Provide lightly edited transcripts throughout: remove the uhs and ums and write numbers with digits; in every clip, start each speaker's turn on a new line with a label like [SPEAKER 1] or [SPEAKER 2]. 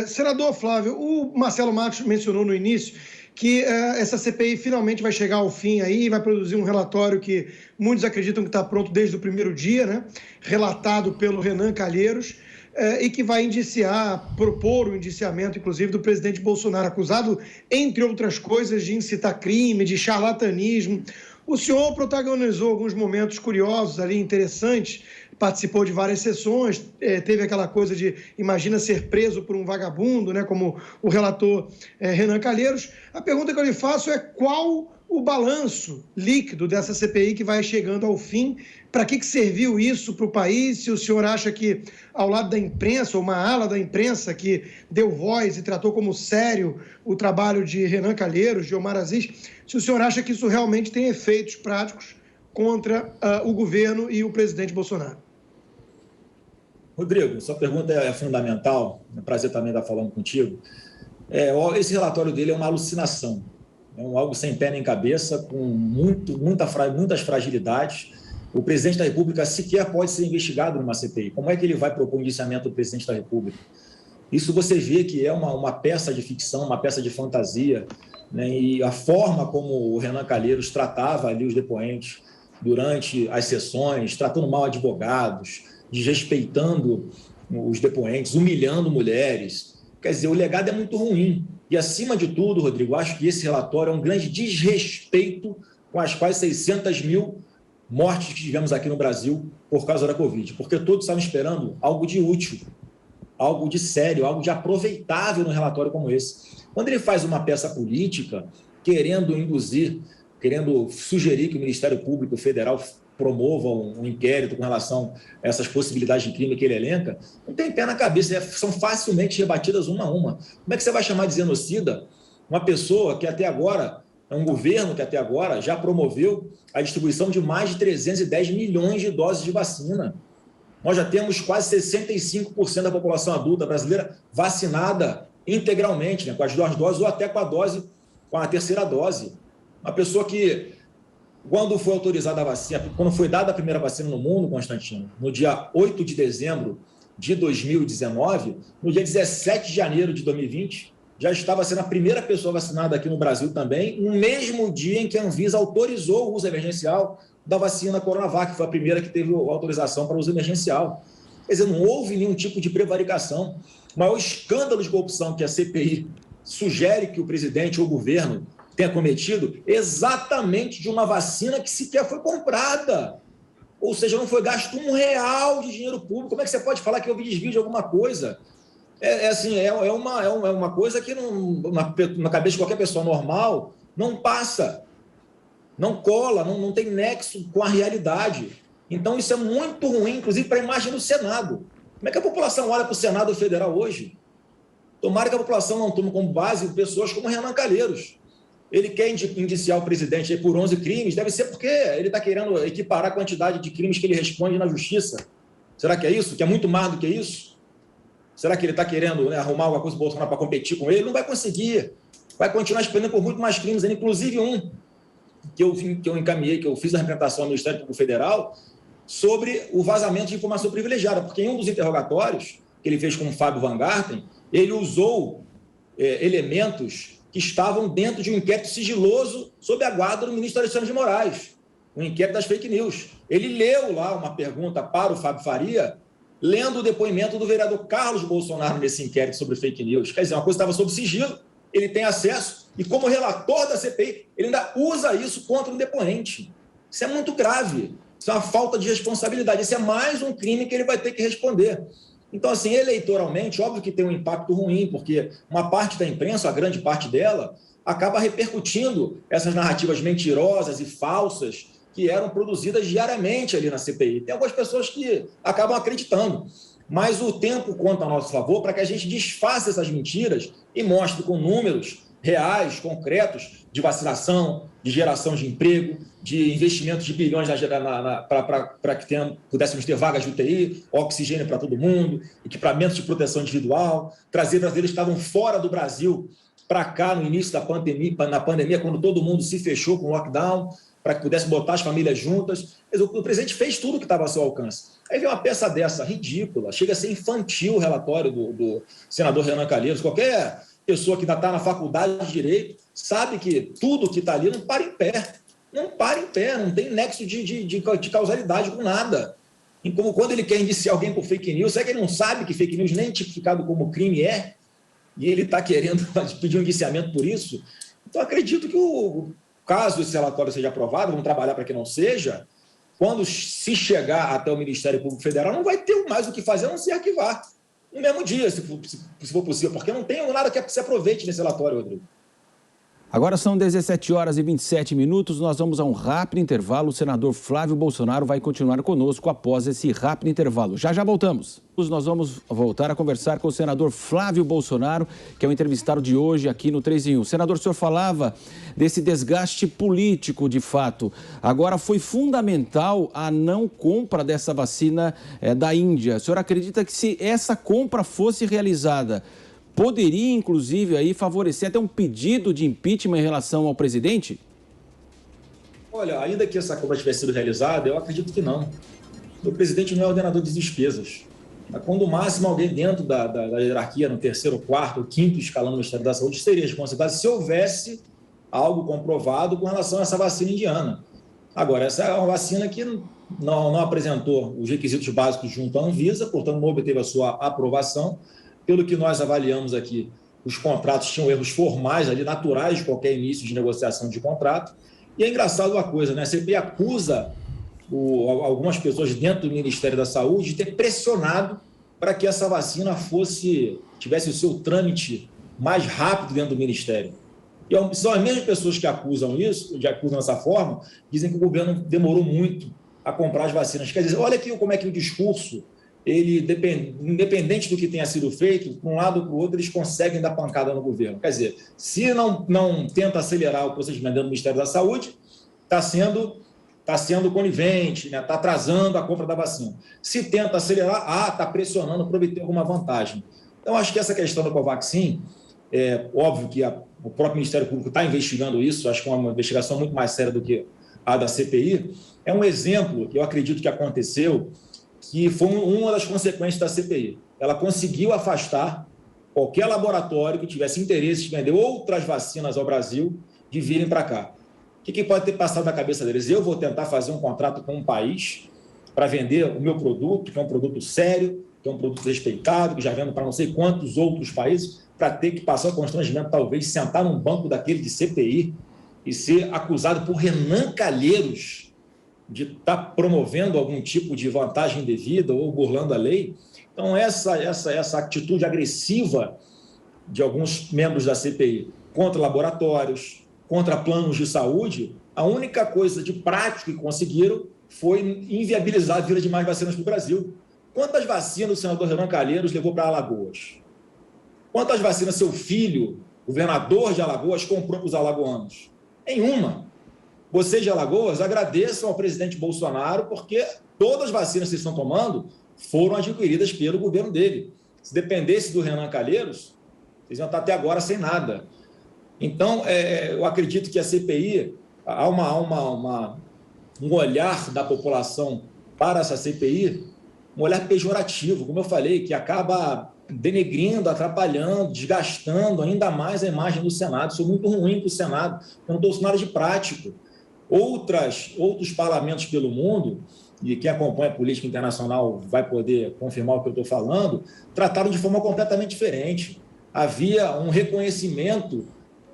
[SPEAKER 1] Senador Flávio, o Marcelo Matos mencionou no início que essa CPI finalmente vai chegar ao fim aí e vai produzir um relatório que muitos acreditam que está pronto desde o primeiro dia, né? Relatado pelo Renan Calheiros, e que vai propor o indiciamento, inclusive, do presidente Bolsonaro, acusado, entre outras coisas, de incitar crime, de charlatanismo. O senhor protagonizou alguns momentos curiosos ali, interessantes, participou de várias sessões, teve aquela coisa de, imagina ser preso por um vagabundo, né, como o relator Renan Calheiros. A pergunta que eu lhe faço é qual o balanço líquido dessa CPI que vai chegando ao fim? Para que serviu isso para o país? Se o senhor acha que, ao lado da imprensa, ou uma ala da imprensa que deu voz e tratou como sério o trabalho de Renan Calheiros, de Omar Aziz, se o senhor acha que isso realmente tem efeitos práticos contra o governo e o presidente Bolsonaro?
[SPEAKER 2] Rodrigo, sua pergunta é fundamental, é um prazer também estar falando contigo. Esse relatório dele é uma alucinação, é algo sem pé nem cabeça, com muitas fragilidades. O presidente da República sequer pode ser investigado numa CPI. Como é que ele vai propor o indiciamento do presidente da República? Isso você vê que é uma peça de ficção, uma peça de fantasia, né? E a forma como o Renan Calheiros tratava ali os depoentes durante as sessões, tratando mal advogados, desrespeitando os depoentes, humilhando mulheres. Quer dizer, o legado é muito ruim. E, acima de tudo, Rodrigo, acho que esse relatório é um grande desrespeito com as quase 600 mil mortes que tivemos aqui no Brasil por causa da Covid, porque todos estavam esperando algo de útil, algo de sério, algo de aproveitável num relatório como esse. Quando ele faz uma peça política, querendo induzir, querendo sugerir que o Ministério Público Federal promova um inquérito com relação a essas possibilidades de crime que ele elenca, não tem pé na cabeça, são facilmente rebatidas uma a uma. Como é que você vai chamar de genocida uma pessoa que até agora, é um governo que até agora já promoveu a distribuição de mais de 310 milhões de doses de vacina? Nós já temos quase 65% da população adulta brasileira vacinada integralmente, né, com as duas doses ou até com a terceira dose. Uma pessoa que, quando foi autorizada a vacina, quando foi dada a primeira vacina no mundo, Constantino, no dia 8 de dezembro de 2019, no dia 17 de janeiro de 2020, já estava sendo a primeira pessoa vacinada aqui no Brasil também, no mesmo dia em que a Anvisa autorizou o uso emergencial da vacina Coronavac, que foi a primeira que teve autorização para uso emergencial. Quer dizer, não houve nenhum tipo de prevaricação. O maior escândalo de corrupção que a CPI sugere que o presidente ou o governo tenha cometido, exatamente de uma vacina que sequer foi comprada. Ou seja, não foi gasto R$1 de dinheiro público. Como é que você pode falar que houve desvio de alguma coisa? É uma coisa que na cabeça de qualquer pessoa normal não passa, não cola, não tem nexo com a realidade. Então, isso é muito ruim, inclusive, para a imagem do Senado. Como é que a população olha para o Senado Federal hoje? Tomara que a população não tome como base pessoas como Renan Calheiros. Ele quer indiciar o presidente por 11 crimes, deve ser porque ele está querendo equiparar a quantidade de crimes que ele responde na justiça. Será que é isso? Que é muito mais do que isso? Será que ele está querendo, né, arrumar alguma coisa do Bolsonaro para competir com ele? Não vai conseguir. Vai continuar esperando por muito mais crimes, inclusive um que eu encaminhei, que eu fiz a representação ao Ministério Público Federal, sobre o vazamento de informação privilegiada, porque em um dos interrogatórios que ele fez com o Fábio Van Garten, ele usou elementos que estavam dentro de um inquérito sigiloso sob a guarda do ministro Alexandre de Moraes, um inquérito das fake news. Ele leu lá uma pergunta para o Fábio Faria, lendo o depoimento do vereador Carlos Bolsonaro nesse inquérito sobre fake news. Quer dizer, uma coisa estava sob sigilo, ele tem acesso, e como relator da CPI, ele ainda usa isso contra um depoente. Isso é muito grave, isso é uma falta de responsabilidade, isso é mais um crime que ele vai ter que responder. Então, assim, eleitoralmente, óbvio que tem um impacto ruim, porque uma parte da imprensa, a grande parte dela, acaba repercutindo essas narrativas mentirosas e falsas que eram produzidas diariamente ali na CPI. Tem algumas pessoas que acabam acreditando, mas o tempo conta a nosso favor para que a gente desfaça essas mentiras e mostre com números reais, concretos, de vacinação, de geração de emprego, de investimentos de bilhões para que pudéssemos ter vagas de UTI, oxigênio para todo mundo, equipamentos de proteção individual, trazer brasileiros que estavam fora do Brasil para cá no início da pandemia, na pandemia, quando todo mundo se fechou com o lockdown, para que pudesse botar as famílias juntas. O presidente fez tudo que estava ao seu alcance. Aí vem uma peça dessa, ridícula, chega a ser infantil o relatório do senador Renan Calheiros. Qualquer pessoa que ainda está na faculdade de Direito sabe que tudo que está ali não para em pé. Não para em pé, não tem nexo de causalidade com nada. E como quando ele quer indiciar alguém por fake news, será que ele não sabe que fake news nem tipificado como crime é? E ele está querendo pedir um indiciamento por isso? Então, acredito que caso esse relatório seja aprovado, vamos trabalhar para que não seja, quando se chegar até o Ministério Público Federal, não vai ter mais o que fazer a não ser arquivar no mesmo dia, se for possível, porque não tem nada que se aproveite nesse relatório, Rodrigo.
[SPEAKER 3] Agora são 17h27, nós vamos a um rápido intervalo. O senador Flávio Bolsonaro vai continuar conosco após esse rápido intervalo. Já voltamos. Nós vamos voltar a conversar com o senador Flávio Bolsonaro, que é o entrevistado de hoje aqui no 3 em 1. Senador, o senhor falava desse desgaste político, de fato. Agora, foi fundamental a não compra dessa vacina da Índia. O senhor acredita que se essa compra fosse realizada, poderia, inclusive, aí favorecer até um pedido de impeachment em relação ao presidente?
[SPEAKER 2] Olha, ainda que essa compra tivesse sido realizada, eu acredito que não. O presidente não é ordenador de despesas. Quando o máximo alguém dentro da hierarquia, no terceiro, quarto, quinto escalão do Ministério da Saúde, seria responsabilidade se houvesse algo comprovado com relação a essa vacina indiana. Agora, essa é uma vacina que não apresentou os requisitos básicos junto à Anvisa, portanto, não obteve a sua aprovação. Pelo que nós avaliamos aqui, os contratos tinham erros formais, ali, naturais de qualquer início de negociação de contrato. E é engraçado uma coisa, né? A CPI acusa algumas pessoas dentro do Ministério da Saúde de ter pressionado para que essa vacina tivesse o seu trâmite mais rápido dentro do Ministério. E são as mesmas pessoas que acusam isso, que acusam dessa forma, dizem que o governo demorou muito a comprar as vacinas. Quer dizer, olha aqui como é que o discurso, independente do que tenha sido feito, para um lado ou para o outro, eles conseguem dar pancada no governo. Quer dizer, se não tenta acelerar o procedimento dentro do Ministério da Saúde, está sendo conivente, né? Está atrasando a compra da vacina. Se tenta acelerar, está pressionando para obter alguma vantagem. Então, acho que essa questão da Covaxin, é óbvio que o próprio Ministério Público está investigando isso, acho que é uma investigação muito mais séria do que a da CPI, é um exemplo que eu acredito que aconteceu, que foi uma das consequências da CPI. Ela conseguiu afastar qualquer laboratório que tivesse interesse de vender outras vacinas ao Brasil de virem para cá. O que pode ter passado na cabeça deles? Eu vou tentar fazer um contrato com um país para vender o meu produto, que é um produto sério, que é um produto respeitado, que já vendo para não sei quantos outros países, para ter que passar o constrangimento, talvez, sentar num banco daquele de CPI e ser acusado por Renan Calheiros de estar promovendo algum tipo de vantagem indevida ou burlando a lei. Então, essa atitude agressiva de alguns membros da CPI contra laboratórios, contra planos de saúde, a única coisa de prático que conseguiram foi inviabilizar a vinda de mais vacinas para o Brasil. Quantas vacinas o senador Renan Calheiros levou para Alagoas? Quantas vacinas seu filho, governador de Alagoas, comprou para os alagoanos? Nenhuma. Vocês de Alagoas agradeçam ao presidente Bolsonaro, porque todas as vacinas que vocês estão tomando foram adquiridas pelo governo dele. Se dependesse do Renan Calheiros, vocês iam estar até agora sem nada. Então, eu acredito que a CPI, há um olhar da população para essa CPI, um olhar pejorativo, como eu falei, que acaba denegrindo, atrapalhando, desgastando ainda mais a imagem do Senado. Isso é muito ruim para o Senado, não trouxe nada de prático. Outros parlamentos pelo mundo, e quem acompanha a política internacional vai poder confirmar o que eu estou falando, trataram de forma completamente diferente. Havia um reconhecimento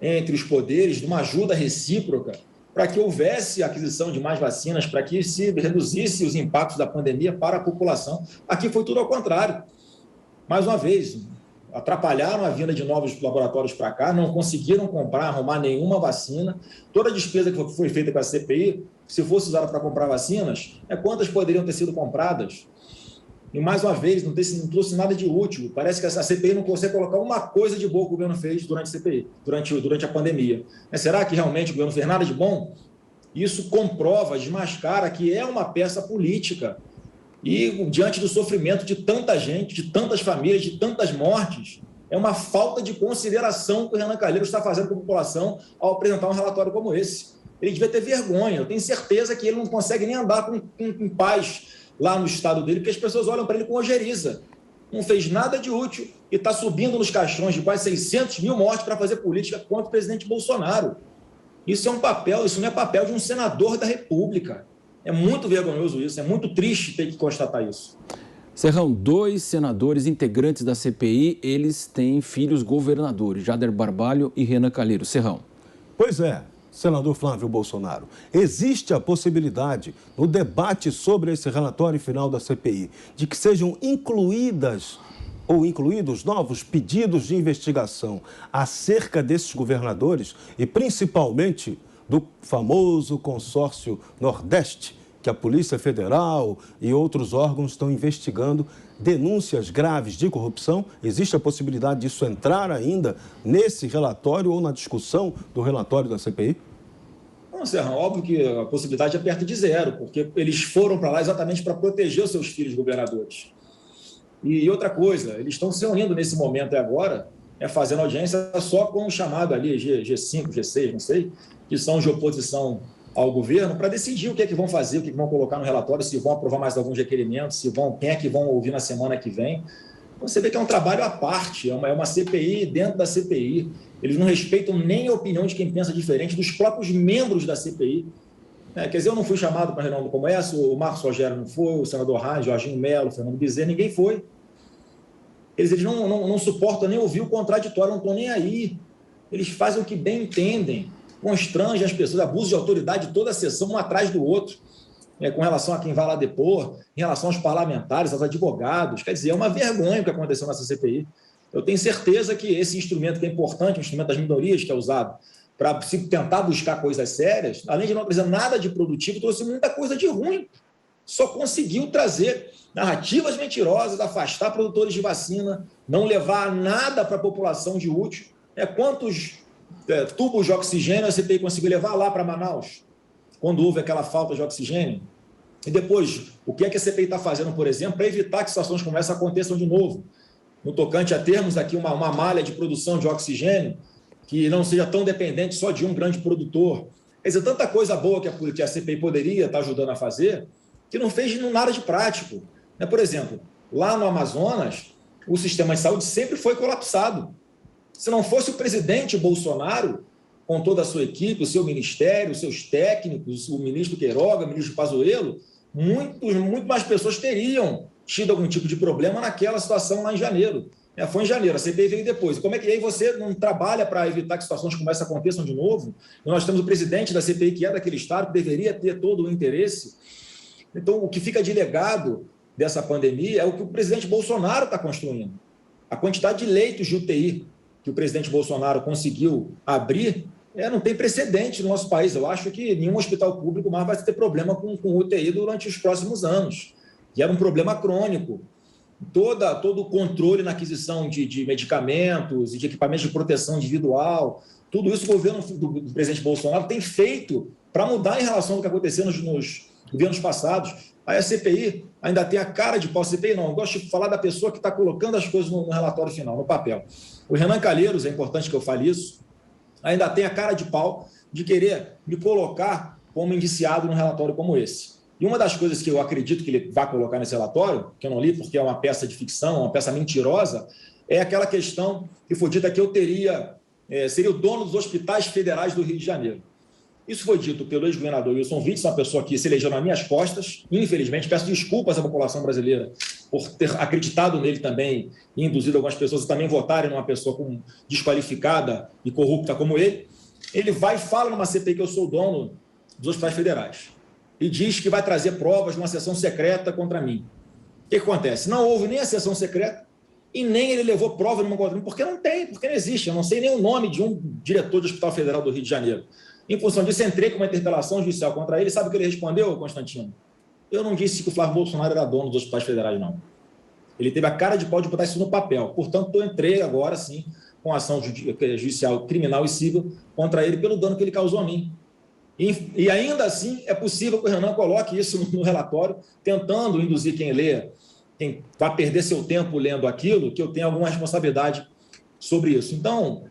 [SPEAKER 2] entre os poderes, de uma ajuda recíproca, para que houvesse aquisição de mais vacinas, para que se reduzisse os impactos da pandemia para a população. Aqui foi tudo ao contrário. Mais uma vez, atrapalharam a vinda de novos laboratórios para cá, não conseguiram comprar, arrumar nenhuma vacina. Toda a despesa que foi feita com a CPI, se fosse usada para comprar vacinas, quantas poderiam ter sido compradas? E, mais uma vez, não trouxe nada de útil. Parece que a CPI não consegue colocar uma coisa de boa que o governo fez durante a CPI, durante a pandemia. Mas será que realmente o governo fez nada de bom? Isso comprova, desmascara que é uma peça política. E, diante do sofrimento de tanta gente, de tantas famílias, de tantas mortes, É uma falta de consideração que o Renan Calheiros está fazendo com a população ao apresentar um relatório como esse. Ele devia ter vergonha. Eu tenho certeza que ele não consegue nem andar com paz lá no estado dele, porque as pessoas olham para ele com ojeriza. Não fez nada de útil e está subindo nos caixões de quase 600 mil mortes para fazer política contra o presidente Bolsonaro. Isso não é papel de um senador da República. É muito vergonhoso isso, é muito triste ter que constatar isso.
[SPEAKER 3] Serrão, 2 senadores integrantes da CPI, eles têm filhos governadores, Jader Barbalho e Renan Calheiros. Serrão.
[SPEAKER 4] Pois é, senador Flávio Bolsonaro, existe a possibilidade, no debate sobre esse relatório final da CPI, de que sejam incluídos novos pedidos de investigação acerca desses governadores e principalmente do famoso consórcio Nordeste, que a Polícia Federal e outros órgãos estão investigando denúncias graves de corrupção. Existe a possibilidade disso entrar ainda nesse relatório ou na discussão do relatório da CPI?
[SPEAKER 2] Não, Serrão, óbvio que a possibilidade é perto de zero, porque eles foram para lá exatamente para proteger os seus filhos governadores. E outra coisa, eles estão se unindo nesse momento agora, fazendo audiência só com o chamado ali, G5, G6, não sei, que são de oposição ao governo, para decidir o que é que vão fazer, o que é que vão colocar no relatório, se vão aprovar mais alguns requerimentos, quem é que vão ouvir na semana que vem. Então, você vê que é um trabalho à parte, é uma CPI dentro da CPI. Eles não respeitam nem a opinião de quem pensa diferente dos próprios membros da CPI. Quer dizer, eu não fui chamado para a reunião do Comércio, o Marcos Rogério não foi, o senador Reis, Jorginho Melo, o Fernando Bezerra, ninguém foi. Eles não suportam nem ouvir o contraditório, não estão nem aí. Eles fazem o que bem entendem, constrangem as pessoas, abuso de autoridade toda a sessão, um atrás do outro, com relação a quem vai lá depor, em relação aos parlamentares, aos advogados. Quer dizer, é uma vergonha o que aconteceu nessa CPI. Eu tenho certeza que esse instrumento que é importante, o instrumento das minorias que é usado para se tentar buscar coisas sérias, além de não trazer nada de produtivo, trouxe muita coisa de ruim. Só conseguiu trazer narrativas mentirosas, afastar produtores de vacina, não levar nada para a população de útil. Quantos tubos de oxigênio a CPI conseguiu levar lá para Manaus, quando houve aquela falta de oxigênio? E depois, o que é que a CPI está fazendo, por exemplo, para evitar que situações como essa aconteçam de novo? No tocante a termos aqui uma malha de produção de oxigênio que não seja tão dependente só de um grande produtor. Quer dizer, tanta coisa boa que a CPI poderia estar ajudando a fazer, que não fez nada de prático. Por exemplo, lá no Amazonas, o sistema de saúde sempre foi colapsado. Se não fosse o presidente Bolsonaro, com toda a sua equipe, o seu ministério, os seus técnicos, o ministro Queiroga, o ministro Pazuello, muito mais pessoas teriam tido algum tipo de problema naquela situação lá em janeiro. Foi em janeiro, a CPI veio depois. Como é que aí você não trabalha para evitar que situações como essa aconteçam de novo? E nós temos o presidente da CPI, que é daquele estado, que deveria ter todo o interesse. Então, o que fica de legado dessa pandemia é o que o presidente Bolsonaro está construindo. A quantidade de leitos de UTI que o presidente Bolsonaro conseguiu abrir não tem precedente no nosso país. Eu acho que nenhum hospital público mais vai ter problema com UTI durante os próximos anos. E era um problema crônico. Todo o controle na aquisição de medicamentos e de equipamentos de proteção individual, tudo isso o governo do presidente Bolsonaro tem feito para mudar em relação ao que aconteceu nos governos passados. Aí a CPI ainda tem a cara de pau. CPI não, eu gosto de falar da pessoa que está colocando as coisas no relatório final, no papel. O Renan Calheiros, é importante que eu fale isso, ainda tem a cara de pau de querer me colocar como indiciado num relatório como esse. E uma das coisas que eu acredito que ele vai colocar nesse relatório, que eu não li porque é uma peça de ficção, uma peça mentirosa, é aquela questão que foi dita que eu seria o dono dos hospitais federais do Rio de Janeiro. Isso foi dito pelo ex-governador Wilson Witzel, uma pessoa que se elegeu nas minhas costas. Infelizmente, peço desculpas à população brasileira por ter acreditado nele também e induzido algumas pessoas a também votarem numa pessoa desqualificada e corrupta como ele. Ele vai e fala numa CPI que eu sou o dono dos hospitais federais e diz que vai trazer provas de uma sessão secreta contra mim. O que acontece? Não houve nem a sessão secreta e nem ele levou prova numa contra mim, porque não existe. Eu não sei nem o nome de um diretor do Hospital Federal do Rio de Janeiro. Em função disso, entrei com uma interpelação judicial contra ele. Sabe o que ele respondeu, Constantino? Eu não disse que o Flávio Bolsonaro era dono dos hospitais federais, não. Ele teve a cara de pau de botar isso no papel. Portanto, eu entrei agora, sim, com ação judicial criminal e civil contra ele pelo dano que ele causou a mim. E ainda assim, é possível que o Renan coloque isso no relatório, tentando induzir quem lê, quem vai perder seu tempo lendo aquilo, que eu tenho alguma responsabilidade sobre isso. Então,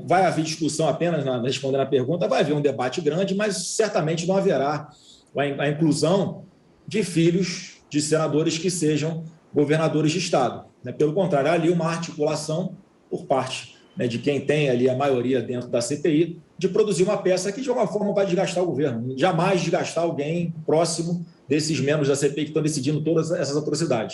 [SPEAKER 2] vai haver discussão apenas, respondendo a pergunta, vai haver um debate grande, mas certamente não haverá a inclusão de filhos de senadores que sejam governadores de Estado. Pelo contrário, há ali uma articulação por parte de quem tem ali a maioria dentro da CPI de produzir uma peça que, de alguma forma, vai desgastar o governo. Jamais desgastar alguém próximo desses membros da CPI que estão decidindo todas essas atrocidades.